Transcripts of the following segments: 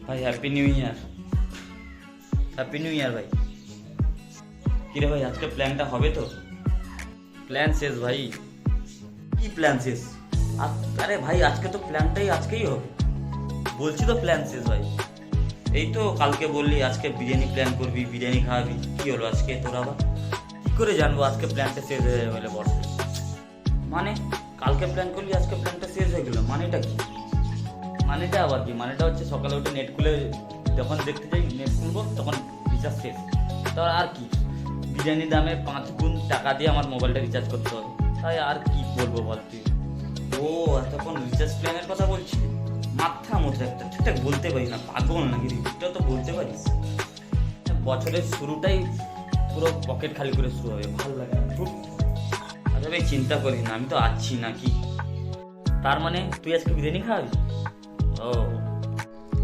ভাই happy new year. Happy new year ভাই। কিরে ভাই আজকে প্ল্যানটা হবে তো? প্ল্যান শেষ ভাই। কি প্ল্যান শেষ? আরে ভাই আজকে তো প্ল্যানটাই আজকেই হবে। বলছি তো প্ল্যান শেষ ভাই। এই তো কালকে বললি আজকে বিরিয়ানি প্ল্যান করবি, বিরিয়ানি খাওয়াবি, কি হলো আজকে তোর আবার? কি করে জানবো আজকে প্ল্যানটা শেষ হয়ে যাবে বলে বর্ষে? মানে কালকে প্ল্যান করলি আজকে প্ল্যানটা শেষ হয়ে গেলো, মানেটা কি? মানেটা আবার কি? মানেটা হচ্ছে সকালে উঠে নেট খুলে যখন দেখতে যাই, নেট খুলবো তখন রিচার্জ শেষ। তো আর কি, বিরিয়ানির দামে 5 গুণ টাকা দিয়ে আমার মোবাইলটা রিচার্জ করতে হবে। তাই আর কি বলবো বল তুই? ও এতক্ষণ রিচার্জ প্ল্যানের কথা বলছি। মাথা মতো একটা ঠিকঠাক বলতে পারি না, পাগল নাকি? এটাও তো বলতে পারিস। বছরের শুরুটাই পুরো পকেট খালি করে শুরু হবে, ভালো লাগে না। আচ্ছা ভাই চিন্তা করিস না, আমি তো আছি নাকি। তার মানে তুই আজকে বিরিয়ানি খাওয়াবি? ও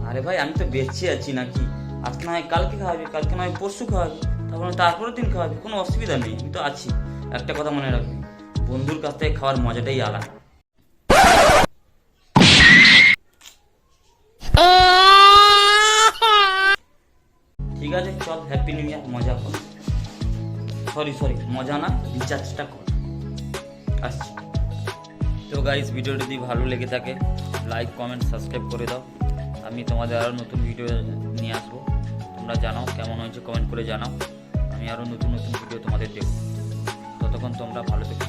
আরে ভাই আমি তো বেঁচে আছি নাকি। আজকে না হয় কালকে খাওয়াবি, কালকে না হয় পরশু খাওয়াবি, তারপরের দিন খাওয়াবি, কোনো অসুবিধা নেই, আমি তো আছি। একটা কথা মনে রাখবি, বন্ধুর কাছ থেকে খাওয়ার মজাটাই আলাদা। ঠিক আছে চল, হ্যাপি নিউ ইয়ার, মজা কর। সরি মজা না, রিচার্জটা কর। আসছি। তো গাইস ভিডিওটি যদি ভালো লেগে থাকে লাইক কমেন্ট সাবস্ক্রাইব করে দাও। আমি তোমাদের আরও নতুন ভিডিও নিয়ে আসবো। তোমরা জানাও কেমন হয়েছে, কমেন্ট করে জানাও। আমি আরও নতুন নতুন ভিডিও তোমাদের দেবো। ততক্ষণ তোমরা ভালো থেকো।